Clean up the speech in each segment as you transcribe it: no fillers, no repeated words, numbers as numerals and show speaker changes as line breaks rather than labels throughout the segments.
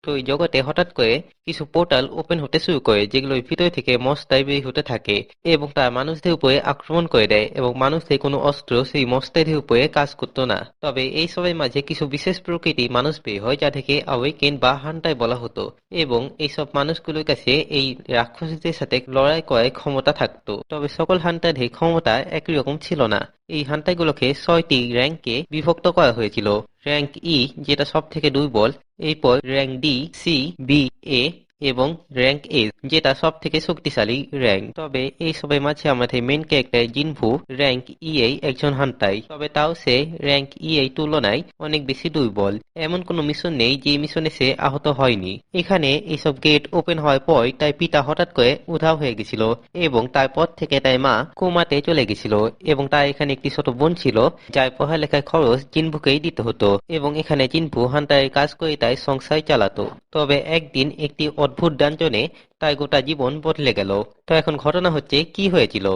তো এই জগতে হঠাৎ করে কিছু পোর্টাল ওপেন হতে শুরু করে, যেগুলোর ভিতর থেকে মস্তায় বের হতে থাকে এবং তারা মানুষদের উপরে আক্রমণ করে দেয়, এবং মানুষদের কোনো অস্ত্র সেই মস্তাদের উপরে কাজ করতো না। তবে এই সবের মাঝে কিছু বিশেষ প্রকৃতি মানুষ বের হয়, যা থেকে আওয়েকেন বা হান্টার বলা হতো, এবং এইসব মানুষগুলোর কাছে এই রাক্ষসদের সাথে লড়াই করার ক্ষমতা থাকতো। তবে সকল হান্টারের ক্ষমতা একই রকম ছিল না। এই হান্টারগুলোকে 6টি র্যাঙ্কে বিভক্ত করা হয়েছিল। র্যাঙ্ক ই, যেটা সব থেকে দুর্বল, এরপর র্যাঙ্ক ডি, সি, বি, এ এবং র্যাঙ্ক এ, যেটা সব থেকে শক্তিশালী র্যাঙ্ক। তবে এই সবের মাঝে আমাদের মেন ক্যারেক্টার জিনভু র্যাঙ্ক ই এই একজন হান্টাই, তবে তাও সে র্যাঙ্ক ই এই তুলনায় অনেক বেশি দুর্বল। এমন কোনো মিশন নেই যে মিশনে সে আহত হয়নি। এখানে এইসব গেট ওপেন হওয়ার পর তার পিতা হঠাৎ করে উধাও হয়ে গেছিল, এবং তারপর থেকে তার মা কোমাতে চলে গেছিল, এবং তার এখানে একটি ছোট বোন ছিল, যার পড়ালেখার খরচ জিনভুকেই দিতে হতো, এবং এখানে জিনভু হান্টারের কাজ করে তার সংসার চালাতো। তবে একদিন একটি অদ্ভুত ডানজনে তার গোটা জীবন বদলে গেল। তো এখন ঘটনা হচ্ছে কি হয়েছিল।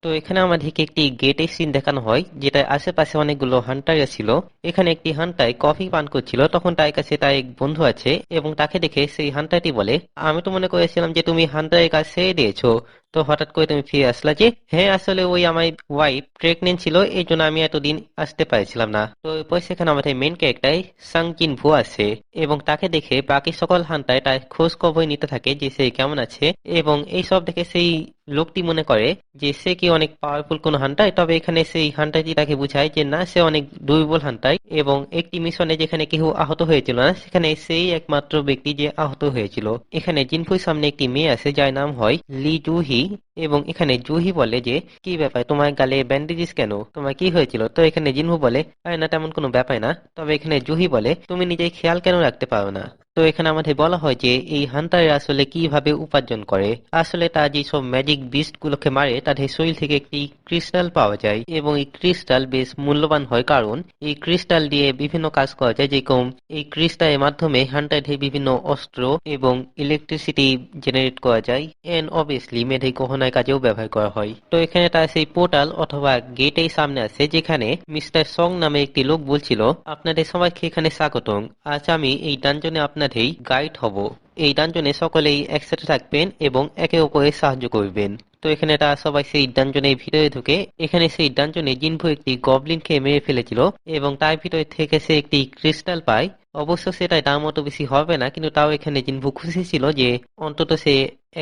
তো এখানে আমাদেরকে একটি গেটের সিন দেখানো হয়, যেটার আশেপাশে অনেকগুলো হান্টার ছিল। এখানে একটি হান্টার কফি পান করছিল, তখন তার কাছে তার এক বন্ধু আছে, এবং তাকে দেখে সেই হান্টারটি বলে, আমি তো মনে করেছিলাম যে তুমি হান্টারের কাজ ছেড়ে দিয়েছো, তো হঠাৎ করে তুমি ফিরে আসলা যে? হ্যাঁ, আসলে ওই আমার ওয়াইফ প্রেগনেন্ট ছিল, এই জন্য আমি এতদিন আসতে পারছিলাম না। তো এরপর সেখানে আমাদের মেন ক্যারেক্টার সাং জিন ভু আসে, এবং তাকে দেখে বাকি সকল হান্টার তার খোঁজ খবর নিতে থাকে যে সে কেমন আছে, এবং এই সব দেখে সেই লোকটি মনে করে যে সে কি অনেক পাওয়ারফুল কোন হান্টার। তবে এখানে সেই হান্টারটি তাকে বুঝায় যে না, সে অনেক দুর্বল হান্টার, এবং একটি মিশনে যেখানে কেউ আহত হয়েছিল না, সেখানে সেই একমাত্র ব্যক্তি যে আহত হয়েছিল। এখানে জিনফুর সামনে একটি মেয়ে আছে যার নাম হয় লি জুহি, এবং এখানে জুহি বলে যে কি ব্যাপার, তোমার গালে ব্যান্ডেজিস কেন, তোমার কি হয়েছিল? তো এখানে জিনহু বলে, আরে না, তেমন কোনো ব্যাপার না। তবে এখানে জুহি বলে, তুমি নিজের খেয়াল কেন রাখতে পারো না? তো এখানে আমাদের বলা হয় যে এই হান্টার আসলে কিভাবে উপার্জন করে। আসলে তার যেসব ম্যাজিক বিস্ট গুলোকে মারে, তাদের শরীর থেকে একটি ক্রিস্টাল পাওয়া যায়, এবং এই ক্রিস্টাল বেশ মূল্যবান হয়, কারণ এই ক্রিস্টাল দিয়ে বিভিন্ন কাজ করা যায়। যেরকম এই ক্রিস্টালের মাধ্যমে হান্টারদের বিভিন্ন অস্ত্র এবং ইলেকট্রিসিটি জেনারেট করা যায়, এন্ড অবভিয়াসলি মেধে গহনার কাজেও ব্যবহার করা হয়। তো এখানে তার সেই পোর্টাল অথবা গেটের সামনে আছে, যেখানে মিস্টার সং নামে একটি লোক বলছিল, আপনাদের সবাইকে এখানে স্বাগতম, আজ আমি এই ডানজনে আপনাদের গাইড হব। এই ডানজনে সকলেই একসাথে থাকবেন এবং একে অপরের সাহায্য করবেন। তো এখানে তারা সবাই সেই ডানজনের ভিতরে ঢুকে। এখানে সেই ডানজনে জিনভু একটি গবলিনকে মেরে ফেলেছিল, এবং তার ভিতরে থেকে সে একটি ক্রিস্টাল পায়। অবশ্য সেটা তার মতো বেশি হবে না, কিন্তু তাও এখানে জিনভু খুশি ছিল যে অন্তত সে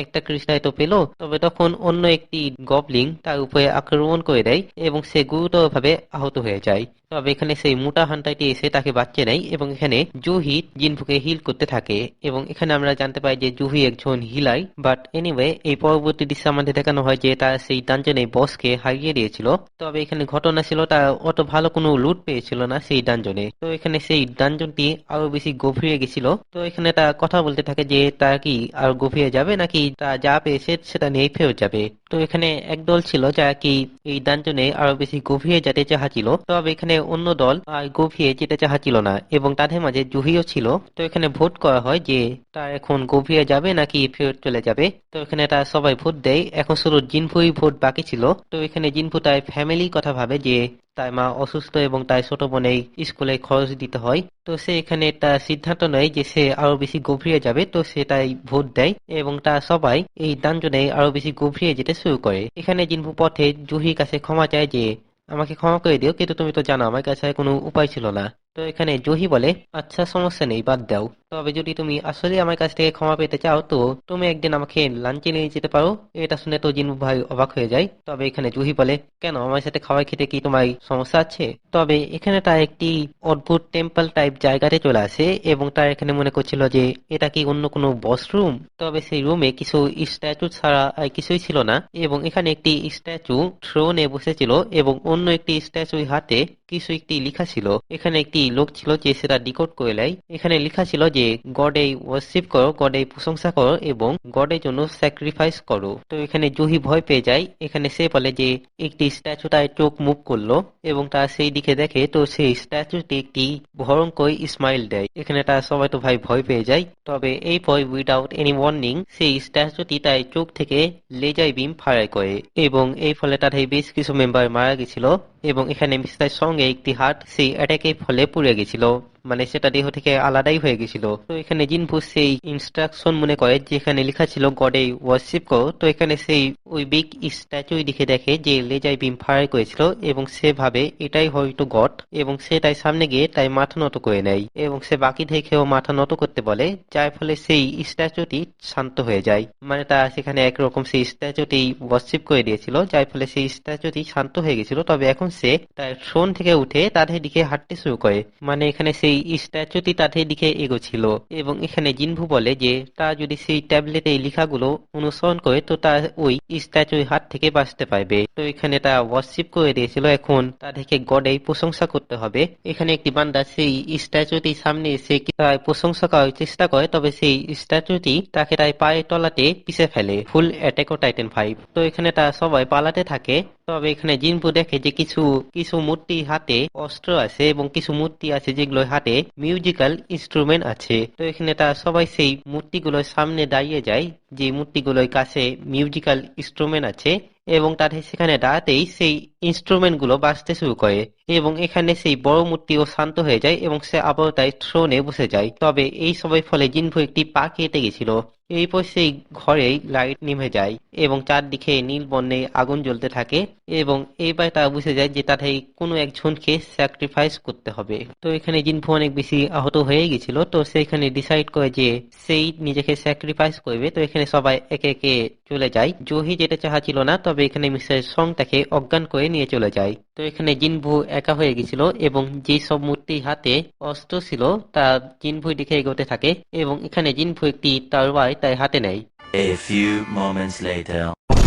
একটা ক্রিস্টাল তো পেল। তবে তখন অন্য একটি গবলিন তার উপরে আক্রমণ করে দেয়, এবং সে গুরুতরভাবে আহত হয়ে যায়। তবে এখানে সেই মোটা হান্টারটি এসে তাকে বাঁচিয়ে নেয়, এবং এখানে জুহি জিনভুকে হিল করতে থাকে, এবং এখানে আমরা জানতে পাই যে জুহি একজন হিলাই। বাট এনিওয়ে, এই পরবর্তী দৃশ্যে আমাদের দেখানো হয় যে তারা সেই ডানজনে বসকে হারিয়ে দিয়েছিল। তবে এখানে ঘটনা ছিল তারা অত ভালো কোনো লুট পেয়েছিল না সেই ডানজনে। তো এখানে সেই ডানজনটি আরো বেশি গভীরে গেছিল। তো এখানে তারা কথা বলতে থাকে যে তারা কি আরো গভীরে যাবে, নাকি তারা যা পেয়েছে সেটা নিয়ে ফেরত যাবে। তো এখানে এক দল ছিল যারা কি এই ডানজনে আরো বেশি গভীরে যেতে চাহাছিল, তবে এখানে অন্য দল আর গভীরে যেতে চাহাছিল না, এবং তাদের মাঝে জুহিও ছিল। তো এখানে ভোট করা হয় যে তারা এখন গভীরে যাবে নাকি ফেরত চলে যাবে। তো এখানে তারা সবাই ভোট দেয়। এখন শুধু জিনফুই ভোট বাকি ছিল। তো এখানে জিনফু তার ফ্যামিলির কথা ভাবে যে তার মা অসুস্থ, এবং তার ছোট বোনের স্কুলে খরচ দিতে হয়। তো সে এখানে তার সিদ্ধান্ত নেয় যে সে আরো বেশি গভীরে যাবে। তো সে তাই ভোট দেয়, এবং তারা সবাই এই ডানজনে আরো বেশি গভীরে যেতে শুরু করে। এখানে জিনভু পথে জুহির কাছে ক্ষমা চায় যে আমাকে ক্ষমা করে দিও, কিন্তু তুমি তো জানো আমার কাছে আর কোনো উপায় ছিল না। তো এখানে জহি বলে, আচ্ছা সমস্যা নেই, বাদ দাও। তবে যদি তুমি আসলে আমার কাছ থেকে ক্ষমা পেতে চাও, তো তুমি একদিন আমাকে লাঞ্চে নিয়ে যেতে পারো। এটা শুনে তো জিনবু ভাই অবাক হয়ে যায়। তবে এখানে জুহি বলে, কেন, আমার সাথে খাবার খেতে কি তোমার সমস্যা আছে? তবে এখানে তার একটি অদ্ভুত টেম্পল টাইপ জায়গাতে চলে আসে, এবং তার এখানে মনে করছিল যে এটা কি অন্য কোনো বস রুম। তবে সেই রুমে কিছু স্ট্যাচু ছাড়া আর কিছুই ছিল না, এবং এখানে একটি স্ট্যাচু থ্রোনে বসেছিল, এবং অন্য একটি স্ট্যাচুর হাতে কিছু একটি লেখা ছিল। এখানে একটি লোক ছিল যে সেটা ডিকোড করে নেয়। এখানে লেখা ছিল যে গডে ওয়ার্শিপ করো, গডে প্রশংসা করো, এবং গডের জন্য স্যাক্রিফাইস করো। তো এখানে জুহি ভয় পেয়ে যায়। এখানে সে বলে যে একটি স্ট্যাচু তার চোখ মুভ করলো, এবং তার সেই দিকে দেখে, তো সেই স্ট্যাচুটি একটি ভয়ঙ্কর স্মাইল দেয়। এখানে তার সবাই তো ভাই ভয় পেয়ে যায়। তবে এই পর উইদাউট এনি ওয়ার্নিং সেই স্ট্যাচুটি তার চোখ থেকে লেজার বিম ফায়ার করে, এবং এই ফলে তাদের বেশ কিছু মেম্বার মারা গেছিল, এবং এখানে মিস্টার সঙ্গে একটি হার্ট সেই অ্যাটাকের ফলে পুড়ে গেছিল। মানে সেটা দেহ থেকে আলাদাই হয়ে গেছিল। তো এখানে জিনভু সেই ইনস্ট্রাকশন মনে করে যেখানে লেখা ছিল গডে ওয়ার্শিপ করো। তো এখানে সেই ওই বিগ স্ট্যাচু দিকে দেখে যে লেজার বিম ফায়ার করেছিল এবং সে ভাবে এটাই হয়তো গড, এবং সে তাই সামনে গিয়ে তাই মাথা নত করে নেয় এবং সে বাকি দেখেও মাথা নত করতে বলে, যার ফলে সেই স্ট্যাচুটি শান্ত হয়ে যায়। মানে তারা সেখানে একরকম সেই স্ট্যাচুটি ওয়ার্শিপ করে দিয়েছিল, যার ফলে সেই স্ট্যাচুটি শান্ত হয়ে গেছিল। তবে এখন সে তার থ্রোন থেকে উঠে তাদের দিকে হাঁটতে শুরু করে, মানে এখানে সেই স্ট্যাচুটি তাদের দিকে এগোচ্ছিল। এবং এখানে জিনভু বলে যে তা যদি সেই ট্যাবলেটে এই লেখাগুলো অনুসরণ করে তো তার ওই স্ট্যাচুর হাত থেকে বাঁচতে পারবে। তো এখানে তা ওয়ার্শিপ করে দিয়েছিল, এখন তাদেরকে গডের প্রশংসা করতে হবে। এখানে একটি বান্দা সেই স্ট্যাচুটির সামনে এসে তার প্রশংসা করার চেষ্টা করে, তবে সেই স্ট্যাচুটি তাকে তার পায়ের তলাতে পিষে ফেলে। ফুল অ্যাটাক ও টাইটান 5। তো এখানে তারা সবাই পালাতে থাকে। তবে এখানে জিনভু দেখে যে কিছু কিছু মূর্তি হাতে অস্ত্র আছে এবং কিছু মূর্তি আছে যেগুলোর হাতে মিউজিক্যাল ইনস্ট্রুমেন্ট আছে। তো এখানে তারা সবাই সেই মূর্তিগুলোর সামনে দাঁড়িয়ে যায় যে মূর্তিগুলোর কাছে মিউজিক্যাল ইনস্ট্রুমেন্ট আছে, এবং তাদের সেখানে দাঁড়াতেই সেই ইনস্ট্রুমেন্ট গুলো বাজতে শুরু করে এবং এখানে সেই বড় মূর্তিও শান্ত হয়ে যায় এবং সে আবার তাই থ্রোনে বসে যায়। তবে এই সবের ফলে জিনভু একটি পা কেটে গেছিল। এরপর সেই ঘরেই লাইট নিভে যায় এবং চারদিকে নীল বর্ণে আগুন জ্বলতে থাকে, এবং এইবার তারা বুঝে যায় যে তাদের কোনো একজনকে স্যাক্রিফাইস করতে হবে। তো এখানে জিনভু অনেক বেশি আহত হয়ে গেছিল, তো সেখানে ডিসাইড করে যে সেই নিজেকে স্যাক্রিফাইস করবে। তো এখানে সবাই একে একে চলে যায়। জহি যেতে চাচ্ছিল না, তবে এখানে মিস্টার সং তাকে অজ্ঞান করে নিয়ে চলে যায়। তো এখানে জিনভু একা হয়ে গেছিল এবং যে সব মূর্তির হাতে অস্ত্র ছিল তা জিনভুর দিকে এগোতে থাকে, এবং এখানে জিনভু একটি তরোয়ার তার হাতে নেয়।
A few moments later.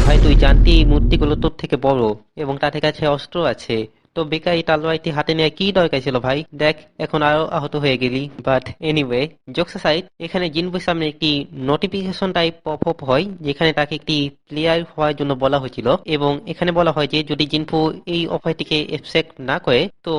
ভাই তুই জানতি এই মূর্তিগুলো তোর থেকে বড় এবং তাদের কাছে অস্ত্র আছে, তো বেকার এই তলোয়ারটি হাতে নেওয়া কি দরকার ছিল ভাই? দেখ এখন আরো আহত হয়ে গেলি। বাট এনিওয়ে, জোকস অ্যাসাইড, এখানে জিনবুর সামনে একটি নোটিফিকেশন টাইপ পপ আপ হয় যেখানে তাকে একটি প্লেয়ার হওয়ার জন্য বলা হয়েছিল, এবং এখানে বলা হয় যে যদি জিনফু এই অফারটিকে অ্যাকসেপ্ট না করে তো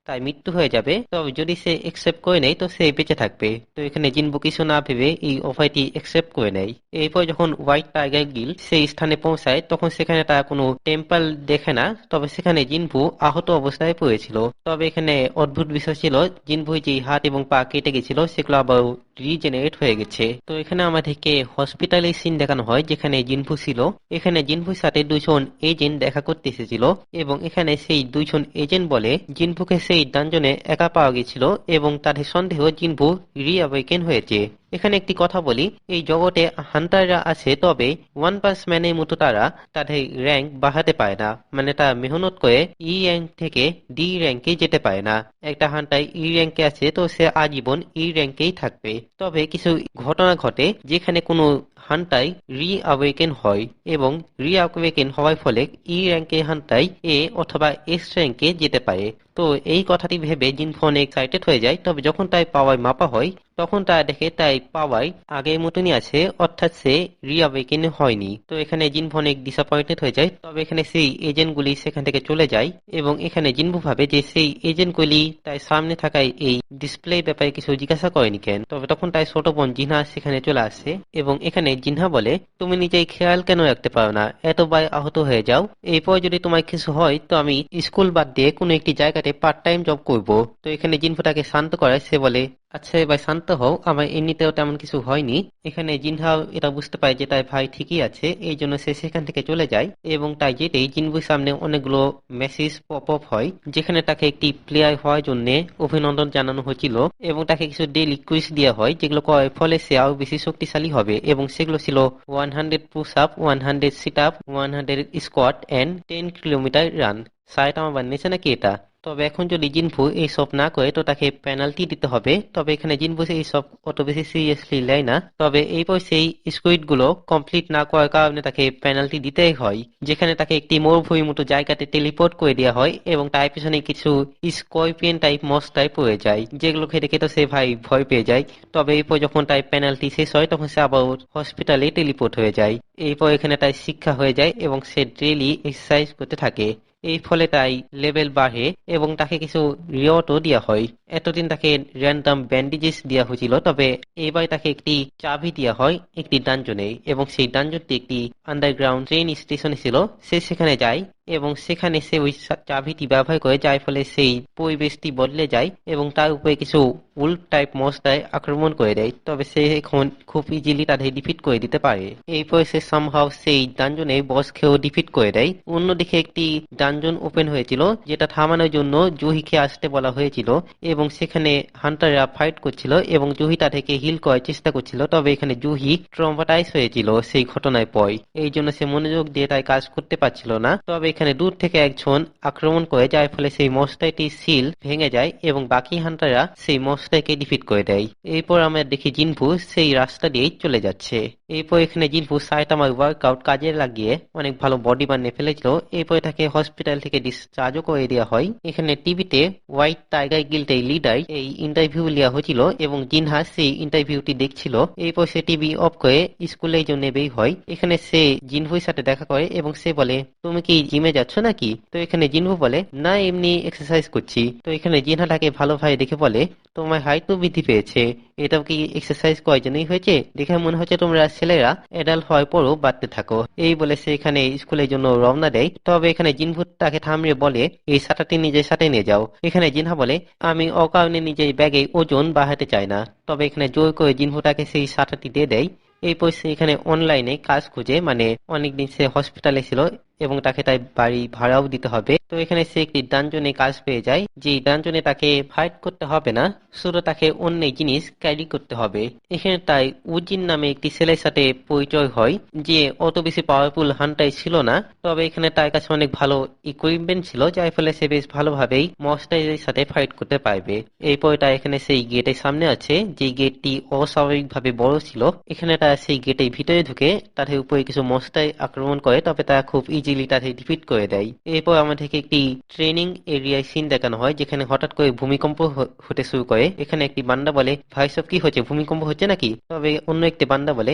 তার মৃত্যু হয়ে যাবে, তবে যদি সে অ্যাকসেপ্ট করে নেয় তো সে বেঁচে থাকবে। তো এখানে জিনবু কিছু না ভেবে এই অফারটি অ্যাকসেপ্ট করে নেয়। এরপর যখন হোয়াইট টাইগার গিল সেই স্থানে পৌঁছায় তখন সেখানে তারা কোনো টেম্পল দেখে না, তবে সেখানে জিনভু আহত অবস্থায় পড়েছিল। তবে এখানে অদ্ভুত বিষয় ছিল জিনভু যে হাত এবং পা কেটে গেছিল সেগুলো আবার রিজেনারেট হয়ে গেছে। তো এখানে আমাদেরকে হসপিটালের সিন দেখানো হয় যেখানে জিনভু ছিল। এখানে জিনভুর সাথে দুজন এজেন্ট দেখা করতে এসেছিল, এবং এখানে সেই দুইজন এজেন্ট বলে জিনভুকে সেই ডানজনে একা পাওয়া গেছিল এবং তাদের সন্দেহ জিনভু রিঅ্যাওয়েকেন হয়েছে। এখানে একটি কথা বলি, এই জগতে হান্টাররা আছে, তবে ওয়ান পাঞ্চ ম্যানের মতো তারা তাদের র্যাঙ্ক বাড়াতে পারে না, মানে তারা মেহনত করে ই র্যাঙ্ক থেকে ডি র্যাঙ্কে যেতে পারে না। একটা হান্টার ই র্যাঙ্কে আছে তো সে আজীবন ই র্যাঙ্কেই থাকবে। তবে কিছু ঘটনা ঘটে যেখানে কোনো হান্টাই রিঅ্যাওয়েকেন হয়, এবং রিঅ্যাওয়েকেন হওয়ার ফলে ই র্যাঙ্কে হান্টাই এ অথবা এস র্যাঙ্কে যেতে পারে। তো এই কথাটি ভেবে জিনভু অনেক এক্সাইটেড হয়ে যায়। তবে যখন তার পাওয়ার মাপা হয় তখন তারা দেখে তাই পাওয়ার আগের মতনই আছে, অর্থাৎ সে রিঅ্যাওয়েকেন হয়নি। তো এখানে জিনভু অনেক ডিসঅ্যাপয়েন্টেড হয়ে যায়। তবে এখানে সেই এজেন্টগুলি সেখান থেকে চলে যায়, এবং এখানে জিনভু ভাবে যে সেই এজেন্টগুলি তার সামনে থাকায় এই ডিসপ্লে ব্যাপারে কিছু জিজ্ঞাসা করেনি কেন। তবে তখন তার ছোট বোন জিনহা সেখানে চলে আসে, এবং এখানে জিনহা বলে তুমি নিজেই খেয়াল কেন রাখতে পারো না, এতবার আহত হয়ে যাও, এরপর যদি তোমার কিছু হয় তো আমি স্কুল বাদ দিয়ে কোনো একটি জায়গাতে পার্ট টাইম জব করবো। তো এখানে জিনভু তাকে শান্ত করায়, সে বলে আচ্ছা এবার শান্ত হও, আমার এমনিতেও তেমন কিছু হয়নি। এখানে জিনহাও এটা বুঝতে পারে যে তার ভাই ঠিকই আছে, এই জন্য সে সেখান থেকে চলে যায়, এবং তাই যেতেই জিনবুর সামনে অনেকগুলো মেসেজ পপ আপ হয় যেখানে তাকে একটি প্লেয়ার হওয়ার জন্য অভিনন্দন জানানো হয়েছিল, এবং তাকে কিছু ডেইলি কুইজ দেওয়া হয় যেগুলো করার ফলে সে আরো বেশি শক্তিশালী হবে, এবং সেগুলো ছিল 100 push up, 100 sit up, 100 squat and 10 kilometre run. Saitama বানিয়েছে নাকি এটা? তবে এখন যদি জিনভু এইসব না করে তো তাকে পেনাল্টি দিতে হবে। তবে এখানে জিনভু এইসব অত বেশি সিরিয়াসলি নেয় না, তবে এরপর সেই স্কুইড গুলো কমপ্লিট না করার কারণে তাকে পেনাল্টি দিতেই হয়, যেখানে তাকে একটি মরুভূমির মতো জায়গাতে টেলিপোর্ট করে দেওয়া হয়, এবং তার পিছনে কিছু স্করপিয়ন টাইপ মস্তায় পড়ে যায়, যেগুলো খেতে খেতে সে ভাই ভয় পেয়ে যায়। তবে এরপর যখন তার পেনাল্টি শেষ হয় তখন সে আবার হসপিটালে টেলিপোর্ট হয়ে যায়। এরপর এখানে তার শিক্ষা হয়ে যায় এবং সে ডেইলি এক্সারসাইজ করতে থাকে। এই ফলে তাই লেভেল বাড়ে এবং তাকে কিছু রিওয়ার্ডও দেওয়া হয়। এতদিন তাকে র্যান্ডম ব্যান্ডেজেস দেওয়া হয়েছিল, তবে এবার তাকে একটি চাবি দেওয়া হয় একটি ডানজনে, এবং সেই ডানজনটি একটি আন্ডারগ্রাউন্ড ট্রেন স্টেশনে ছিল। সে সেখানে যায় এবং সেখানে সে ওই চাবিটি ব্যবহার করে, যার ফলে সেই পরিবেশটি বদলে যায় এবং তার উপরে কিছু উল্ফ টাইপ মনস্টার আক্রমণ করে দেয়। তবে সে এখন খুব ইজিলি তাদের ডিফিট করে দিতে পারে। এরপর সে সামহাও সেই ডানজনের বসকেও ডিফিট করে দেয়। অন্যদিকে একটি ডানজন ওপেন হয়েছিল যেটা থামানোর জন্য জুহিকে আসতে বলা হয়েছিল, এবং সেখানে হান্টাররা ফাইট করছিল এবং জুহি তাদেরকে হিল করার চেষ্টা করছিল। তবে এখানে জুহি ট্রমাটাইজ হয়েছিল সেই ঘটনার পর, এই জন্য সে মনোযোগ দিয়ে তাই কাজ করতে পারছিল না। তবে এখানে দূর থেকে একজন আক্রমণ করে, যার ফলে সেই মনস্টারটির সিল ভেঙে যায় এবং বাকি হান্টাররা সেই মনস্টারকে ডিফিট করে দেয়। এরপর আমরা দেখি জিনভু সেই রাস্তা দিয়েই চলে যাচ্ছে। এরপর এখানে জিনভু সাইতামার ওয়ার্কআউট কাজে লাগিয়ে অনেক ভালো বডি বানিয়ে ফেলেছিল। এরপর তাকে হসপিটাল থেকে ডিসচার্জও করে দেওয়া হয়। এখানে টিভিতে হোয়াইট টাইগার গিল্ডের লিডার এই ইন্টারভিউ নেওয়া হয়েছিল এবং জিনহা সেই ইন্টারভিউটি দেখছিল। এরপর সে টিভি অফ করে স্কুলের জন্য বের হয়। এখানে সে জিনভুর সাথে দেখা করে এবং সে বলে, তুমি কি জিমে যাচ্ছ নাকি? তো এখানে জিনভু বলে, না, এমনি এক্সারসাইজ করছি। তো এখানে জিনহা তাকে ভালোভাবে দেখে বলে, তোমার হাইট তো বৃদ্ধি পেয়েছে, এটাও কি এক্সারসাইজ করার জন্যই হয়েছে? দেখে মনে হচ্ছে তোমরা ছেলেরা অ্যাডাল্ট হওয়ার পরও বাড়তে থাকো। এই বলে সে এখানে স্কুলের জন্য রওনা দেয়। তবে এখানে জিনভু তাকে থামিয়ে বলে, এই ছাতাটি নিজের সাথে নিয়ে যাও। এখানে জিনহা বলে, আমি অকারণে নিজের ব্যাগে ওজন বাড়াতে চাই না। তবে এখানে জোর করে জিনভু তাকে সেই ছাতাটি দিয়ে দেয়। এরপর সে এখানে অনলাইনে কাজ খুঁজে, মানে অনেকদিন সে হসপিটালে ছিল এবং তাকে তাই বাড়ি ভাড়াও দিতে হবে। তো এখানে সে একটি ডানজনে কাজ পেয়ে যায়, যে ডানজনে তাকে ফাইট করতে হবে না, শুধু তাকে অন্য জিনিস ক্যারি করতে হবে। এখানে তাই উজিন নামে একটি ছেলের সাথে পরিচয় হয়, যে অত বেশি পাওয়ারফুল হান্টার ছিল না। তবে এখানে তার কাছে অনেক ভালো ইকুইপমেন্ট ছিল, যার ফলে সে বেশ ভালোভাবেই মনস্টারের সাথে ফাইট করতে পারবে। এরপর তার এখানে সেই গেটের সামনে আছে, যে গেটটি অস্বাভাবিকভাবে বড় ছিল। এখানে তারা সেই গেটের ভিতরে ঢুকে তাদের উপরে কিছু মনস্টার আক্রমণ করে, তবে তারা খুব ইজিলি তাদের ডিফিট করে দেয়। এরপর আমাদেরকে একটি ট্রেনিং এরিয়ায় সিন দেখানো হয়, যেখানে হঠাৎ করে ভূমিকম্প হতে শুরু করে। এখানে একটি বান্দা বলে, ভাই সব কি হচ্ছে, ভূমিকম্প হচ্ছে নাকি? তবে অন্য একটি বান্দা বলে,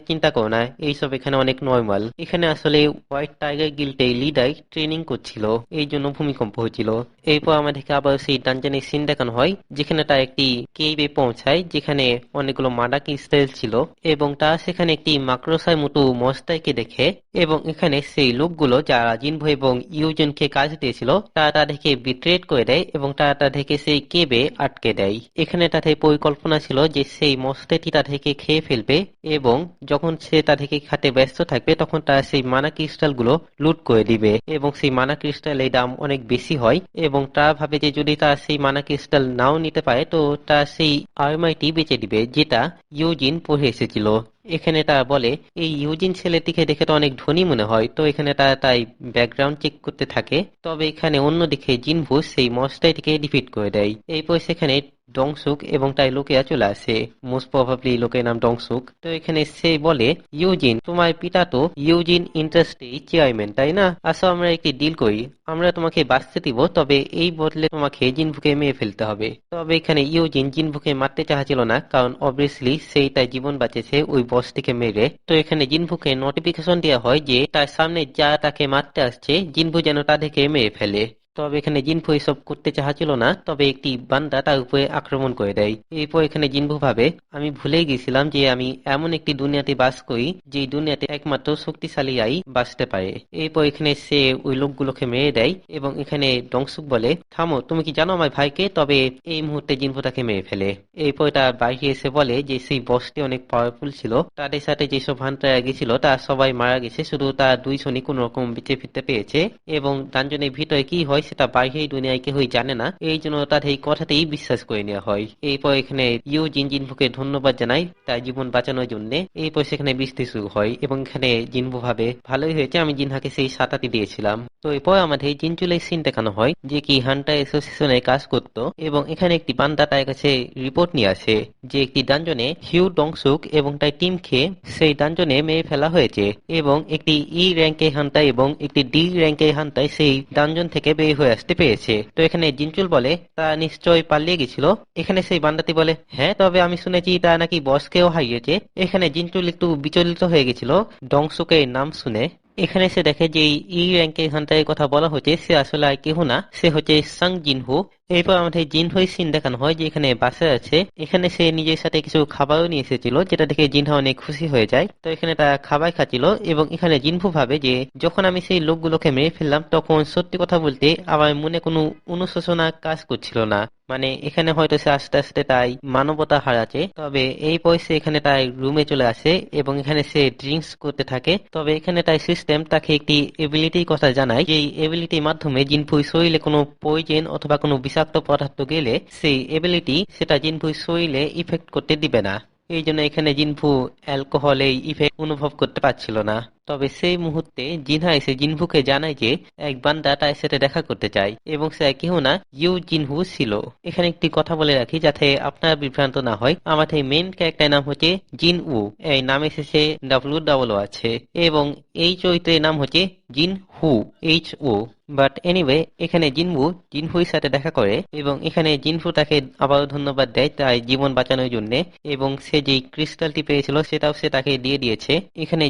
চিন্তা করো না, এইসব এখানে অনেক নর্মাল। এখানে আসলে হোয়াইট টাইগার গিল্ডের লিডার ট্রেনিং করছিল, এই জন্য ভূমিকম্প হচ্ছিল। এরপর আমাদেরকে আবার সেই ডানজনের সিন দেখানো হয়, যেখানে তার একটি কেইবে পৌঁছায়, যেখানে অনেকগুলো মাডা ক্রিস্টাল ছিল এবং তারা সেখানে একটি মাকড়সার মতো মস্তাইকে দেখে। এবং এখানে সেই লোকগুলো যারা জিনভু এবং ইউজনকে কাজ দিয়েছিল, তারা তাদেরকে বিট্রেট করে দেয় এবং তারা তাদেরকে সেই কেবে আটকে দেয়। এখানে তাদের পরিকল্পনা ছিল যে সেই মস্তাইটি তাদেরকে খেয়ে ফেলবে, এবং যখন সে তাদেরকে খাতে ব্যস্ত থাকবে তখন তারা সেই মানা ক্রিস্টাল গুলো লুট করে দিবে, এবং সেই মানা ক্রিস্টালের দাম অনেক বেশি হয়। এবং তারা ভাবে যে যদি তারা সেই মানা ক্রিস্টাল নাও নিতে পারে, তো তারা সেই আর্মারটি বেচে দিবে, যেটা ইউজিন পরে এসেছিল। এখানে তারা বলে, এই ইউজিন ছেলেটিকে দেখে তো অনেক ধনী মনে হয়। তো এখানে তারা তাই ব্যাকগ্রাউন্ড চেক করতে থাকে। তবে এখানে অন্যদিকে জিনভু সেই মনস্টারটিকে ডিফিট করে দেয়। এরপর সেখানে ডংসুক এবং তাই লোকেরা চলে আসে, মোস্ট প্রবাবলি লোকের নাম ডংসুক। তো এখানে সে বলে, ইউজিন, তোমার পিতা তো ইউজিন ইন্ডাস্ট্রি চেয়ারম্যান, তাই না? আসো আমরা একটি ডিল করি, আমরা তোমাকে বাঁচতে দিব, তবে এই বদলে তোমাকে জিনভুকে মেরে ফেলতে হবে। তবে এখানে ইউজিন জিনভুকে মারতে চাচ্ছিল না, কারণ অবভিয়াসলি সেই তার জীবন বাঁচেছে ওই বসটিকে মেরে। তো এখানে জিনভুকে নোটিফিকেশন দেওয়া হয় যে তার সামনে যা তাকে মারতে আসছে, জিনভু যেন তাদেরকে মেরে ফেলে। তবে এখানে জিনভু এসব করতে চাচ্ছিল না, তবে একটি বান্দা তার উপরে আক্রমণ করে দেয়। এরপর এখানে জিনভু ভাবে, আমি ভুলেই গেছিলাম যে আমি এমন একটি দুনিয়াতে বাস করি, যে দুনিয়াতে একমাত্র শক্তিশালী আই বাঁচতে পারে। এরপর এখানে সে ওই লোকগুলোকে মেরে দেয় এবং এখানে ডংসুক বলে, থামো, তুমি কি জানো আমার ভাইকে? তবে এই মুহূর্তে জিনভু তাকে মেরে ফেলে। এরপর তার বাইরে এসে বলে যে সেই বসটি অনেক পাওয়ারফুল ছিল, তাদের সাথে যেসব হান্টাররা গেছিল তারা সবাই মারা গেছে, শুধু তার দুইজনই কোন রকম বেঁচে ফিরতে পেরেছে। এবং ডানজনের ভিতরে কি হয় সেটা বাইরে দুনিয়ায় কেউই জানে না, এই জন্য তাদের এই কথাতেই বিশ্বাস করে নেওয়া হয়। এরপর এখানে ইউজিন জিনভুকে ধন্যবাদ জানায় তার জীবন বাঁচানোর জন্য। এরপর সেখানে বৃষ্টি শুরু হয় এবং এখানে জিনভু ভাবে, ভালোই হয়েছে আমি জিনহাকে সেই ছাতাটি দিয়েছিলাম। তো এরপর আমাদের জিনচুলের সিন দেখানো হয়, যে কি হান্টার অ্যাসোসিয়েশনে কাজ করত, এবং এখানে একটি বান্দা তার কাছে রিপোর্ট নিয়ে আসে যে একটি ডানজনে হিউ ডংসুক এবং তার টিমকে সেই ডানজনে মেরে ফেলা হয়েছে, এবং একটি ই র্যাঙ্কের হান্টার এবং একটি ডি র্যাঙ্কের হান্টার সেই ডানজন থেকে বের হয়ে আসতে পেরেছে। তো এখানে জিনচুল বলে, তা নিশ্চয় পালিয়ে গেছিল। এখানে সেই বান্দাটি বলে, হ্যাঁ, তবে আমি শুনেছি তা নাকি বসকেও হারিয়েছে। এখানে জিনচুল একটু বিচলিত হয়ে গেছিল ডংসুকের নাম শুনে। এখানে সে দেখে যে ই র্যাঙ্কের হান্টারের কথা বলা হচ্ছে সে আসলে আর কেউ না, সে হচ্ছে সাং জিনহু, এরপর আমাদের জিনহুই সিন দেখানো হয় যে এখানে বাসায় আছে। এখানে সে নিজের সাথে কিছু খাবারও নিয়ে এসেছিল, যেটা দেখে জিনহা অনেক খুশি হয়ে যায়। তো এখানে তারা খাবার খাচ্ছিল এবং এখানে জিনহু ভাবে যে যখন আমি সেই লোকগুলোকে মেরে ফেললাম তখন সত্যি কথা বলতে আমার মনে কোনো অনুশোচনা কাজ করছিল না। মানে এখানে হয়তো সে আস্তে আস্তে তাই মানবতা হারাচ্ছে। তবে এই বয়সে এখানে তাই রুমে চলে আসে এবং এখানে সে ড্রিঙ্কস করতে থাকে। তবে এখানে তাই সিস্টেম তাকে একটি এবিলিটির কথা জানায়, যেই এবিলিটির মাধ্যমে জিনফুই শরীরে কোনো পয়জেন অথবা কোনো বিষাক্ত পদার্থ গেলে সেই এবিলিটি সেটা জিনফুই শরীরে ইফেক্ট করতে দিবে না। এই জন্য এখানে জিনফু অ্যালকোহল এই ইফেক্ট অনুভব করতে পারছিল না। তবে সেই মুহূর্তে জিনহা এসে জিনহুকে জানায় যে এক বান্দা তার সাথে দেখা করতে চায় এবং সে কেউ না, ইউ জিনহু ছিল। এখানে একটি কথা বলে রাখি যাতে আপনারা বিভ্রান্ত না হয়, আমাদের মেন ক্যারেক্টার নাম হচ্ছে জিন উ। এই নামে শেষে ডাব্লু আছে এবং এই চরিত্রের নাম হচ্ছে জিন হু, HO। বাট এনিওয়ে এখানে জিনহুর সাথে দেখা করে এবং এখানে জিনহু তাকে আবারও ধন্যবাদ দেয় তাই জীবন বাঁচানোর জন্য, এবং সে যেই ক্রিস্টালটি পেয়েছিল সেটাও সে তাকে দিয়ে দিয়েছে। এখানে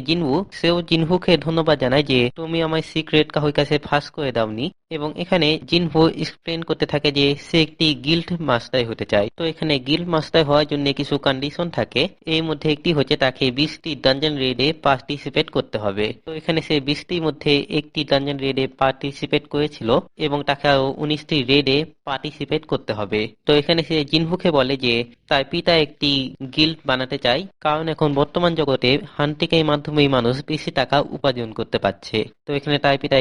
সেও জিনহুকে ধন্যবাদ জানায় যে তুমি আমার সিক্রেট কাহুর কাছে ফাঁস করে দাওনি। এবং এখানে জিনহু এক্সপ্লেন করতে থাকে যে সে একটি গিল্ড মাস্টার হতে চায়। তো এখানে গিল্ড মাস্টার হওয়ার জন্য কিছু কন্ডিশন থাকে। এর মধ্যে একটি হচ্ছে তাকে 20টি ডানজন রেডে পার্টিসিপেট করতে হবে। তো এখানে সে 20টির মধ্যে একটি ডানজন রেডে পার্টিসিপেট করেছিল এবং তাকে আরো 19টি রেডে পার্টিসিপেট করতে হবে। তো এখানে সে জিনহুকে বলে যে তার পিতা একটি গিল্ড বানাতে চায়, কারণ এখন বর্তমান জগতে হান্টিং এর মাধ্যমেই মানুষ বেশি টাকা উপার্জন করতে পারছে। তো এখানে তার পিতা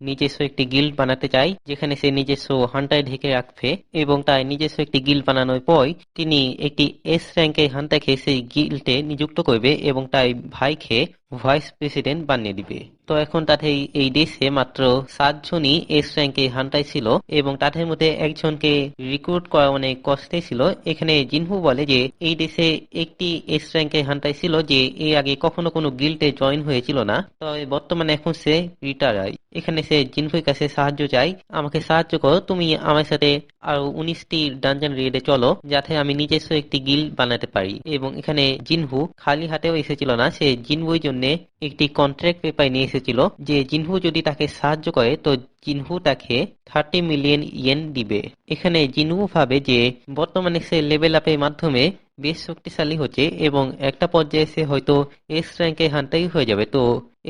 নিজস্ব একটি গিল্ড বানাতে চায় যেখানে সে নিজস্ব হান্টার ঢেকে রাখবে, এবং তার নিজস্ব একটি গিল্ড বানানোর পর তিনি একটি এস র্যাঙ্কের হান্টারকে সেই গিল্ডে নিযুক্ত করবে এবং তার ভাইকে ভাইস প্রেসিডেন্ট বানিয়ে দিবে। তো এখন তাদের এই দেশে মাত্র 7জনই এস র্যাঙ্কের হান্টার ছিল এবং তাদের মধ্যে একজনকে রিক্রুট করা অনেক কষ্টে ছিল। এখানে জিনহু বলে যে এই দেশে একটি এস র্যাঙ্কের হান্টার ছিল যে এর আগে কখনো কোনো গিল্ডে জয়েন হয়েছিল না, তবে বর্তমানে এখন সে রিটায়ার। এখানে সে জিনহুর কাছে সাহায্য চাই, আমাকে সাহায্য করো, তুমি আমার সাথে আরো 19টি ডানজন রেডে চলো যাতে আমি নিজস্ব একটি গিল্ড বানাতে পারি। এবং এখানে জিনহু খালি হাতেও এসেছিল না, সে জিনহুর জন্য একটি কন্ট্রাক্ট পেপার নিয়ে এসেছিল যে জিনহু যদি তাকে সাহায্য করে তো জিনহু তাকে 30 মিলিয়ন ইয়েন দিবে। এখানে জিনহু ভাবে যে বর্তমানে সে লেভেল আপের মাধ্যমে বেশ শক্তিশালী হচ্ছে এবং একটা পর্যায়ে সে হয়তো এস র্যাঙ্কে হান্টাই হয়ে যাবে। তো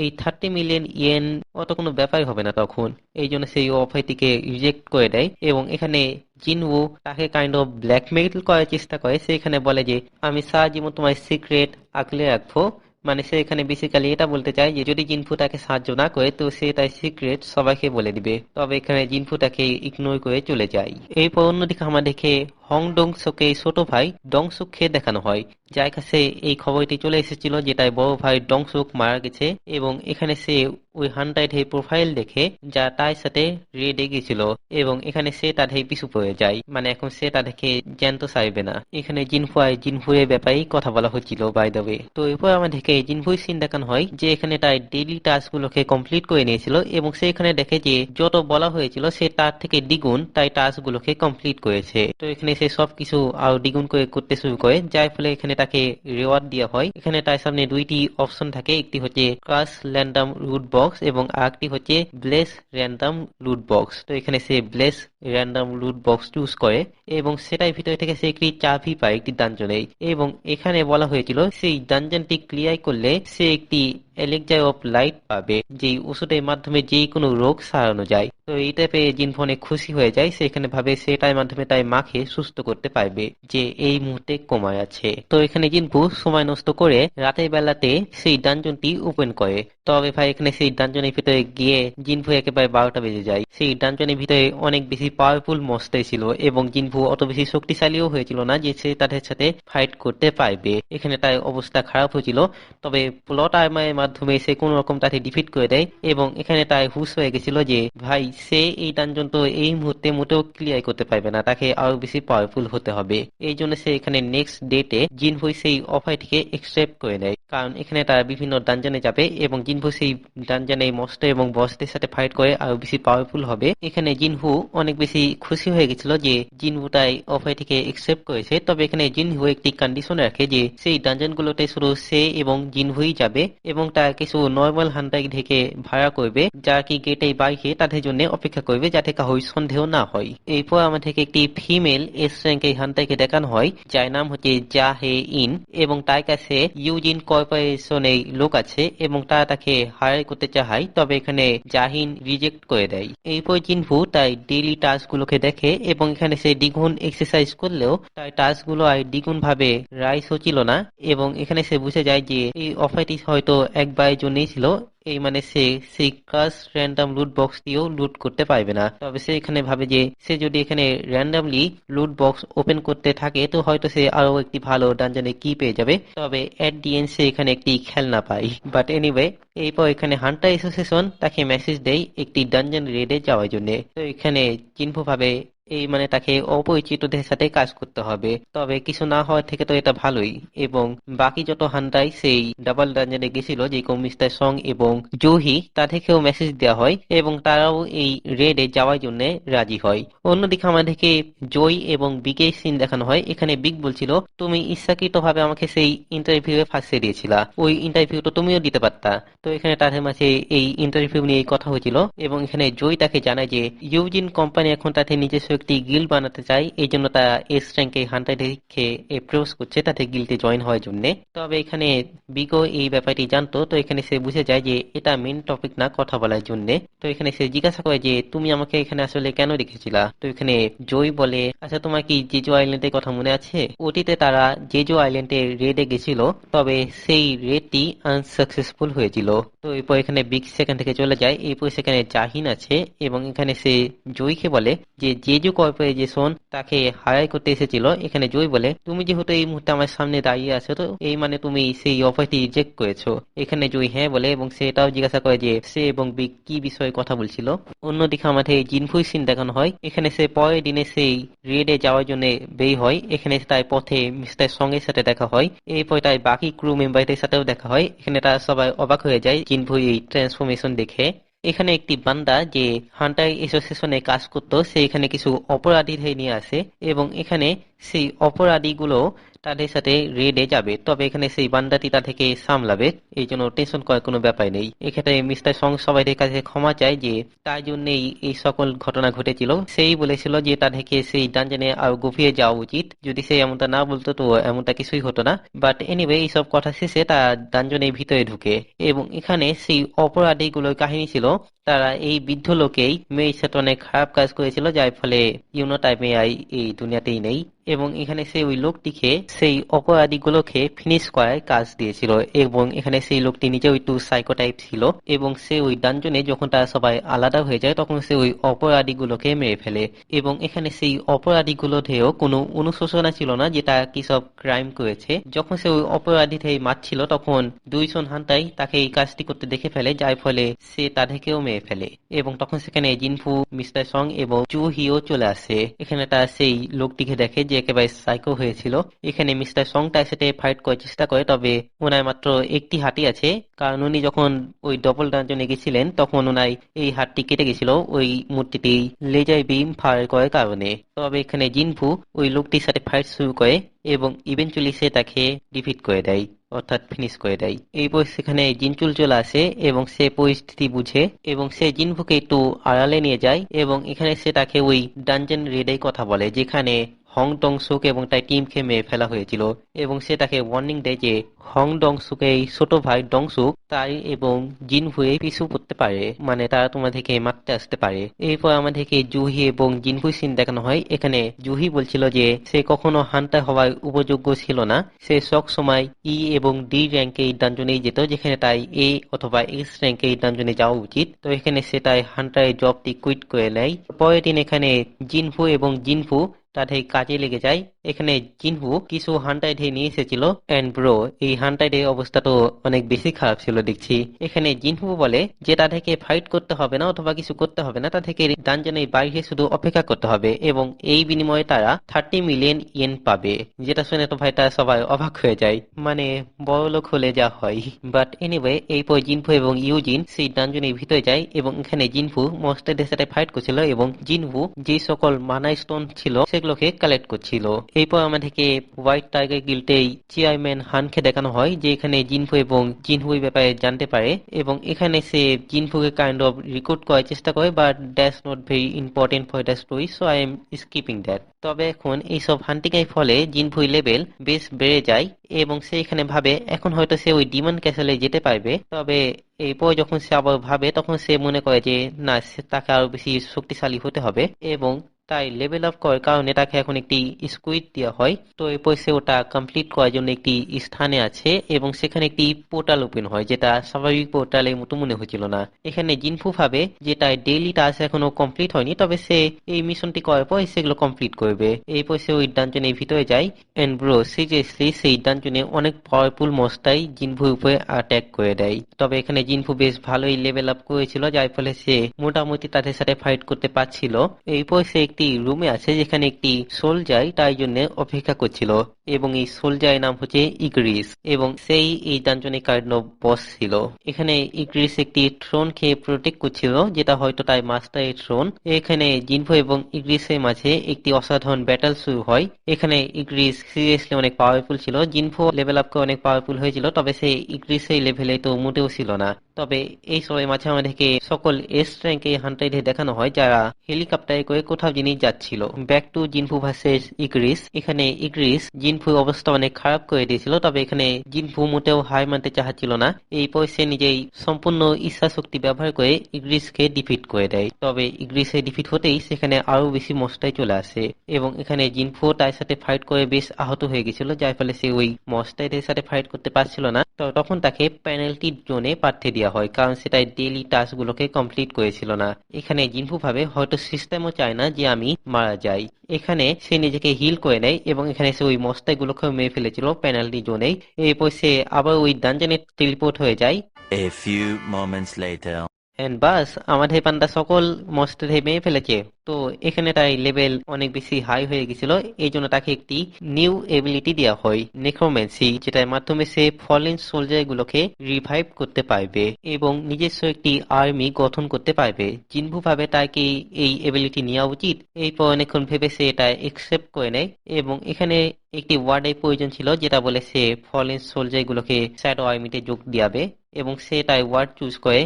এই 30 মিলিয়ন ইয়েন অত কোনো ব্যাপার হবে না তখন। এই জন্য সেই অফারটিকে রিজেক্ট করে দেয় এবং এখানে জিনহু তাকে কাইন্ড অফ ব্ল্যাকমেইল করার চেষ্টা করে। সে এখানে বলে যে আমি সারা জীবন তোমার সিক্রেট আগলে রাখবো। মানে সে এখানে বেসিক্যালি এটা বলতে চায় যে যদি জিনফু তাকে সাহায্য না করে তো সে তার সিক্রেট সবাইকে বলে দিবে। তবে এখানে জিনফু তাকে ইগনোর করে চলে যায়। এরপর অন্যদিকে আমাদেরকে হং ডংসুকে ছোট ভাই ডংসুককে দেখানো হয়, যার কাছে এই খবরটি চলে এসেছিল যে তার বড় ভাই ডংসুক মারা গেছে। এবং এখানে সে ওই হান্টারের প্রোফাইল দেখে যা তার সাথে রেডে গেছিল এবং এখানে সে তাদের পিছু পড়ে যায়। মানে এখন সে তাদেরকে জ্যান্ত চাইবে না। এখানে জিনফুয়ের ব্যাপারেই কথা বলা হচ্ছিল বাই দ্য ওয়ে। তো এরপর আমাদেরকে জিনফুই সিন দেখানো হয় যে এখানে তার ডেইলি টাস্ক গুলোকে কমপ্লিট করে নিয়েছিল এবং সে এখানে দেখে যে যত বলা হয়েছিল সে তার থেকে দ্বিগুণ তাই টাস্ক গুলোকে কমপ্লিট করেছে। তো এখানে সে সবকিছু আরো দ্বিগুণ করে করতে শুরু করে, যার ফলে এখানে তাকে রিওয়ার্ড দেওয়া হয়। এখানে তার সামনে দুইটি অপশন থাকে, একটি হচ্ছে ক্রাশ র্যান্ডম লুট বক্স এবং আরেকটি হচ্ছে ব্লেস র্যান্ডম লুট বক্স। তো এখানে সে ব্লেস র্যান্ডম লুট বক্স চুজ করে এবং সেটার ভিতরে থেকে সে একটি চাবি পায় একটি ডানজনে। এবং এখানে বলা হয়েছিল সেই ডানজনটি ক্লিয়ার করলে সে একটি এলেক্সার অফ লাইট পাবে, যেই ওষুধের মাধ্যমে যেই কোনো রোগ সারানো যায়। তো এইটা পেয়ে জিনফু অনেক খুশি হয়ে যায়। সে এখানে ভাবে সেটার মাধ্যমে তাই মাকে সুস্থ করতে পারবে যে এই মুহূর্তে কোমায় আছে। তো এখানে জিনফু সময় নষ্ট করে রাতের বেলাতে সেই ডানজনটি ওপেন করে। তবে ভাই এখানে সেই ডানজনের ভিতরে গিয়ে জিনফু একেবারে 12টা বেজে যায়। সেই ডানজনের ভিতরে অনেক বেশি পাওয়ারফুল মস্তাই ছিল এবং জিনফু অত বেশি শক্তিশালীও হয়েছিল না যে সে তাদের সাথে ফাইট করতে পারবে। এখানে তার অবস্থা খারাপ হয়েছিল। তবে প্লট আর্মারের মাধ্যমে সে কোন রকম তাকে ডিফিট করে দেয় এবং এখানে তার হুশ হয়ে গেছিল যে ভাই সে এই ডানজন তো এই মুহূর্তে মোটেও ক্লিয়ার করতে পারবে না, তাকে আরো বেশি পাওয়ারফুল হতে হবে। এই জন্য সে এখানে নেক্সট ডেটে জিনফুই সেই অফারটিকে একসেপ্ট করে নেয়, কারণ এখানে তারা বিভিন্ন ডানজনে যাবে এবং জিনফু সেই ডানজনে মস্ত এবং বসদের সাথে ফাইট করে আরো বেশি পাওয়ারফুল হবে। এখানে জিনহু অনেক বেশি খুশি হয়ে গেছিল যে জিনহু তাই অফারটিকে একসেপ্ট করেছে। তবে এখানে জিনহু একটি কন্ডিশন রাখে যে সেই ডানজন গুলোতে শুধু সে এবং জিনহুই যাবে এবং তা কিছু নর্মাল হান্টাই ঢেকে ভাড়া করবে, যা কি গেটে বাইরে তাদের জন্য অপেক্ষা করবে যাতে কারোর সন্দেহ না হয়। এরপর আমাদেরকে একটি ফিমেল এস র্যাঙ্কের হান্টাইকে দেখানো হয়, যার নাম হচ্ছে জা হে ইন, এবং তার কাছে ইউজিন কর্পোরেশনের লোক আছে এবং তারা তাকে হায়ার করতে চায়, তবে এখানে জাহিন রিজেক্ট করে দেয়। এরপর জিনভু তাই ডেইলি টাস্ক গুলোকে দেখে এবং এখানে সে দ্বিগুণ এক্সারসাইজ করলেও তার টাস্ক গুলো আর দ্বিগুণ ভাবে রাইস হচ্ছিল না, এবং এখানে সে বুঝে যায় যে এই অফারটি হয়তো একবারের জন্যই ছিল। এই মানে সে সেই কাজ র্যান্ডম লুট বক্স দিয়েও লুট করতে পারবে না। তবে সে এখানে ভাবে যে সে যদি এখানে র্যান্ডমলি লুট বক্স ওপেন করতে থাকে তো হয়তো সে আরো একটি ভালো ডানজনে কি পেয়ে যাবে, তবে এট দি এন্ড সে এখানে একটি খেলনা পায়। বাট এনিওয়ে, এরপর এখানে হান্টার অ্যাসোসিয়েশন তাকে মেসেজ দেয় একটি ডানজন রেডে যাওয়ার জন্য। তো এখানে চিনভু ভাবে এই মানে তাকে অপরিচিতদের সাথে কাজ করতে হবে, তবে কিছু না হওয়ার থেকে তো এটা ভালোই। এবং বাকি যত হান্টাই সেই ডাবল ডানজনে গেছিল, যে মিস্টার সং এবং জুহি, তাদেরকেও মেসেজ দেওয়া হয় এবং তারাও এই রেডে যাওয়ার জন্য রাজি হয়। অন্যদিকে আমাদেরকে জয় এবং বিগের সিন দেখানো হয়। এখানে বিগ বলছিল, তুমি ইচ্ছাকৃত ভাবে আমাকে সেই ইন্টারভিউয়ে ফাঁসিয়ে দিয়েছিলা, ওই ইন্টারভিউটা তুমিও দিতে পারতা। তো এখানে তাদের মাঝে এই ইন্টারভিউ নিয়ে কথা হয়েছিল এবং এখানে জয় তাকে জানায় যে ইউজিন কোম্পানি এখন তাদের নিজস্ব একটি গিল্ড বানাতে চায়, এই জন্য তারা এস র্যাঙ্কে হান্টারদেরকে অ্যাপ্রোচ করছে তাদের গিল্ডে জয়েন হওয়ার জন্য। তবে এখানে বিগো এই ব্যাপারটি জানতো, তো এখানে সে বুঝে যায় যে এটা মেন টপিক না কথা বলার জন্য। তো এখানে সে জিজ্ঞাসা করে যে তুমি আমাকে এখানে আসলে কেন রেখেছিলা। তো এখানে জয় বলে, আচ্ছা তোমার কি জেজু আইল্যান্ডের কথা মনে আছে? অতীতে তারা জেজু আইল্যান্ডে রেডে গেছিল, তবে সেই রেডটি আনসাকসেসফুল হয়েছিল। তো এরপর এখানে বিগ সেখান থেকে চলে যায়। এরপর সেখানে জাহিন আছে এবং এখানে সে জয়কে বলে যে জেজু কর্পোরেশন তাকে হায়ার করতে এসেছিল। এখানে জয় বলে, তুমি যেহেতু এই মুহূর্তে আমার সামনে দাঁড়িয়ে আছো, তো এই মানে তুমি সেই অফারটি রিজেক্ট করেছো। এখানে জয় হ্যাঁ বলে এবং সে এটাও জিজ্ঞাসা করে যে সে এবং বিগ কি বিষয়ে কথা বলছিল। অন্যদিকে আমাদের জিনফুই সিন দেখানো হয়। এখানে সে পরের দিনে সেই রেডে যাওয়ার জন্য বের হয়। এখানে তার পথে মিস্টার সঙ্গের সাথে দেখা হয়, এরপর তার বাকি ক্রু মেম্বারদের সাথেও দেখা হয়। এখানে তারা সবাই অবাক হয়ে যায় জিনভুই এই ট্রান্সফরমেশন দেখে। এখানে একটি বান্দা যে হান্টার অ্যাসোসিয়েশনে কাজ করতো, সে এখানে কিছু অপরাধীদের নিয়ে আসে এবং এখানে সেই অপরাধীগুলো তাদের সাথে রেডে যাবে, তবে এখানে সেই বান্দাটি তাদেরকে সামলাবে, এই জন্য টেনশন করার কোনো ব্যাপার নেই। এক্ষেত্রে মিস্টার সং সবাইদের কাছে ক্ষমা চায় যে তার জন্যই এই সকল ঘটনা ঘটেছিল। সেই বলেছিল যে তাদেরকে সেই ডানজনে আরো গভীরে যাওয়া উচিত, যদি সে এমনটা না বলতো তো এমনটা কিছুই হতো না। বাট এনিওয়ে, এইসব কথা শেষে তারা ডানজনের ভিতরে ঢুকে এবং এখানে সেই অপরাধীগুলোর কাহিনী ছিল তারা এই বৃদ্ধ লোকেই মেয়ের সাথে অনেক খারাপ কাজ করেছিল, যার ফলে ইউনো টাইমে এই দুনিয়াতেই নেই। এবং এখানে সেই ওই লোকটিকে সেই অপরাধীগুলোকে ফিনিশ করার কাজ দিয়েছিল এবং এখানে সেই লোকটি নিজেও একটু সাইকোটাইপ ছিল এবং সে ওই ডানজনে যখন তারা সবাই আলাদা হয়ে যায় তখন সে ওই অপরাধীগুলোকে মেরে ফেলে। এবং এখানে সেই অপরাধীগুলোতেও কোনো অনুশোচনা ছিল না যে তারা কি সব ক্রাইম করেছে। যখন সে ওই অপরাধীদের মারছিল তখন দুইজন হান্তাই তাকে এই কাজটি করতে দেখে ফেলে, যার ফলে সে তাদেরকেও মেরে ফেলে। এবং তখন সেখানে জিনফু, মিস্টার সং এবং জু হিও চলে আসে। এখানে তারা সেই লোকটিকে দেখে যে একেবারে সাইকো হয়েছিল। এখানে মিস্টার সং তার সাথে ফাইট করার চেষ্টা করে, তবে ওনার মাত্র একটি হাতই আছে, কারণ উনি যখন ওই ডবল ডানজনে গেছিলেন তখন ওনার এই হাতটি কেটে গেছিল ওই মূর্তিটি লেজার বিম ফায়ার করার কারণে। তবে এখানে জিনফু ওই লোকটির সাথে ফাইট শুরু করে এবং ইভেন্চুয়ালি সে তাকে ডিফিট করে দেয়, অর্থাৎ ফিনিশ করে দেয়। এরপর সেখানে জিনচুল চলে আসে এবং সে পরিস্থিতি বুঝে এবং সে জিনফুকে একটু আড়ালে নিয়ে যায় এবং এখানে সে তাকে ওই ডানজেন রেডের কথা বলে যেখানে হং ডং সুক এবং তার টিমকে মেরে ফেলা হয়েছিল, এবং সে তাকে ওয়ার্নিং দেয় যে হং ডং সুকের এই ছোট ভাই ডং সুক তাই এবং জিনভুয়ে পিছু পড়তে পারে, মানে তারা তোমাদেরকে মারতে আসতে পারে। এরপর আমাদেরকে জুহি এবং জিনভুই সিন দেখানো হয়। এখানে জুহি বলছিল যে সে কখনো হান্টার হওয়ার উপযোগ্য ছিল না, সে সব সময় ই এবং ডি র্যাঙ্কে এই ডানজনেই যেত, যেখানে তাই এ অথবা এস র্যাঙ্কে এই ডানজনে যাওয়া উচিত। তো এখানে সে তাই হান্টারের জবটি কুইট করে নেয়। পরের দিন এখানে জিনভু এবং জিনফু তাদের কাজে লেগে যায়। এখানে জিনহু কিছু হান্টার নিয়ে এসেছিল এন্ড ব্রো, এই হান্টারের অবস্থা তো অনেক বেশি খারাপ ছিল দেখছি। এখানে জিনহু বলে যে তাদেরকে ফাইট করতে হবে না অথবা কিছু করতে হবে না, তাদেরকে ডানজনের বাইরে শুধু অপেক্ষা করতে হবে এবং এই বিনিময়ে তারা 30 মিলিয়ন ইয়েন পাবে। যেটা শুনে তো ভাই তারা সবাই অবাক হয়ে যায়, মানে বড়লোক হলে যা হয়। বাট এনিওয়ে, এরপর জিনফু এবং ইউজিন সেই ডানজনের ভিতরে যায় এবং এখানে জিনফু মনস্টারদের সাথে ফাইট করছিল এবং জিনহু যে সকল মানা স্টোন ছিল সেগুলোকে কালেক্ট করছিল এরপর আমাদেরকে হোয়াইট টাইগার গিল্ডের চেয়ারম্যান হানকে দেখানো হয়, যে এখানে জিনফু এবং জিনহুর ব্যাপারে জানতে পারে, এবং এখানে সে জিনফুকে কাইন্ড অফ রিক্রুট করার চেষ্টা করে, but that's not very important for the story, so I am skipping that. তবে এখন এইসব হান্টিং এর ফলে জিনফুর লেভেল বেশ বেড়ে যায়, এবং সে এখানে ভাবে এখন হয়তো সে ওই ডিমন ক্যাসেলে যেতে পারবে। তবে এরপর যখন সে আবার ভাবে, তখন সে মনে করে যে না, তাকে আরো বেশি শক্তিশালী হতে হবে, এবং তাই লেভেল আপ করার কারণে তাকে এখন একটি স্কুইড দেওয়া হয়। তো এরপর সে ওটা কমপ্লিট করার জন্য একটি স্থানে আছে, এবং সেখানে একটি পোর্টাল ওপেন হয়, যেটা স্বাভাবিক পোর্টালের মতো মনে হচ্ছিল না। এখানে জিনফু ভাবে যে তার ডেইলি টাস্ক এখনো কমপ্লিট হয়নি, তবে সে এই মিশনটি করার পর সেগুলো কমপ্লিট করবে। এরপর সে ওই ডানজনের ভিতরে যায়, এন্ড ব্রো সিরিয়াসলি সেই ডানজনে অনেক পাওয়ারফুল মস্তাই জিনফুর উপরে অ্যাটাক করে দেয়। তবে এখানে জিনফু বেশ ভালোই লেভেল আপ করেছিল, যার ফলে সে মোটামুটি তাদের সাথে ফাইট করতে পারছিল। এরপর সে একটি রুমে আছে, যেখানে একটি সোলজার তার জন্য অপেক্ষা করছিল, এবং এই সোলজারের নাম হচ্ছে ইগ্রিস, এবং সেই এই ডানজনের কাইন্ড অফ বস ছিল। এখানে ইগ্রিস একটি থ্রোন খেয়ে প্রোটেক্ট করছিল, যেটা হয়তো তার মাস্টারের থ্রোন। এখানে জিনফু এবং ইগ্রিসের মাঝে একটি অসাধারণ ব্যাটল শুরু হয়। এখানে ইগ্রিস সিরিয়াসলি অনেক পাওয়ারফুল ছিল। জিনফু লেভেল আপ করে অনেক পাওয়ারফুল হয়েছিল, তবে সে ইগ্রিসের লেভেলে তো মোটেও ছিল না। তবে এই সময় মাঝে আমাদেরকে সকল এস র্যাঙ্কে হান্টারদের দেখানো হয়, যারা হেলিকপ্টারে করে কোথাও জিনিস যাচ্ছিল। Back to Jinwoo versus Igris. এখানে ইগ্রিস জিনফুর অবস্থা অনেক খারাপ করে দিয়েছিল, তবে এখানে জিনফু মোটেও হার মানতে চাচ্ছিল না। এরপর সে নিজেই সম্পূর্ণ ইচ্ছা শক্তি ব্যবহার করে ইগ্রিসকে ডিফিট করে দেয়। তবে ইগ্রিসের ডিফিট হতেই সেখানে আরো বেশি মস্তাই চলে আসে, এবং এখানে জিনফু তার সাথে ফাইট করে বেশ আহত হয়ে গেছিল, যার ফলে সে ওই মস্তাইদের সাথে ফাইট করতে পারছিল না। তো তখন তাকে পেনাল্টি জোনে পাঠিয়ে দেওয়া হয়, কারণ সে তার ডেইলি টাস্ক গুলোকে কমপ্লিট করেছিল না। এখানে জিনফু ভাবে হয়তো সিস্টেমও চায় না যে আমি মারা যাই। এখানে সে নিজেকে হিল করে নেয়, এবং এখানে সে ওই মস্তাই গুলোকে মেরে ফেলেছিল পেনাল্টি জোনেই। এরপর সে আবার ওই ডানজনে টেলিপোর্ট হয়ে যায়।
A few moments later.
এন্ড বাস, আমাদের পান্ডা সকল মস্টার মেরে ফেলেছে। তো এখানে তাই লেভেল অনেক বেশি হাই হয়ে গেছিল, এই জন্য তাকে একটি নিউ এবিলিটি দেওয়া হয়, নেক্রোম্যান্সি, যেটার মাধ্যমে সে ফলেন সোলজার গুলোকে রিভাইভ করতে পারবে, এবং নিজস্ব একটি আর্মি গঠন করতে পারবে। জিনভু ভাবে তাকে এই এবিলিটি নেওয়া উচিত। এরপর অনেকক্ষণ ভেবে সে এটা একসেপ্ট করে নেয়, এবং এখানে একটি ওয়ার্ডের প্রয়োজন ছিল, যেটা বলে সে ফলেন সোলজার গুলোকে শ্যাডো আর্মিতে যোগ দিয়াবে, এবং সে তাই ওয়ার্ড চুজ করে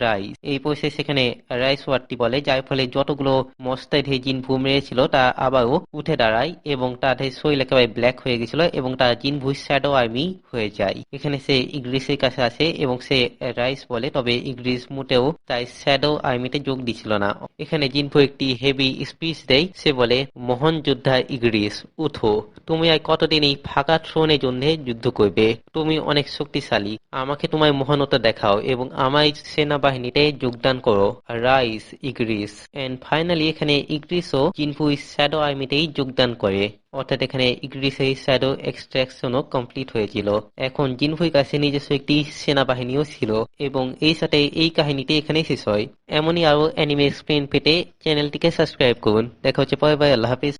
রাইস। এই পয়সে সেখানে রাইস ওয়ার্ডটি বলে, যার ফলে যতগুলো মস্তায় জিনভু মেরেছিল তা আবারও উঠে দাঁড়ায়, এবং তাদের শরীর একেবারে ব্ল্যাক হয়ে গেছিল, এবং তার জিনভু শ্যাডো আর্মি হয়ে যায়। এখানে সে ইগ্রিসের কাছে আসে, এবং সে রাইস বলে, তবে ইগ্রিস মোটেও তাই শ্যাডো আর্মিতে যোগ দিছিল না। এখানে জিনভু একটি হেভি স্পিচ দেয়। সে বলে, মহান যোদ্ধা ইগ্রিস, উঠো, তুমি আর কতদিন এই ফাঁকা থ্রোনের জন্য যুদ্ধ করবে? তুমি অনেক শক্তিশালী, আমাকে তোমার মহানতা দেখাও, এবং আমার সেনাবাহিনীতে যোগদান করো। রাইস ইগ্রিস। এন্ড ফাইনালি এখানে ইগ্রিসও জিনভু শ্যাডো আর্মিতেই যোগদান করে, অর্থাৎ এখানে ইগ্রিসের শ্যাডো এক্সট্রাকশনও কমপ্লিট হয়েছিল। এখন জিনভুর কাছে নিজস্ব একটি সেনাবাহিনীও ছিল, এবং এই সাথে এই কাহিনীটি এখানেই শেষ হয়। এমনই আরো অ্যানিমে এক্সপ্লেন পেতে চ্যানেলটিকে সাবস্ক্রাইব করুন। দেখা হচ্ছে পরে, বাই, আল্লাহ হাফিজ।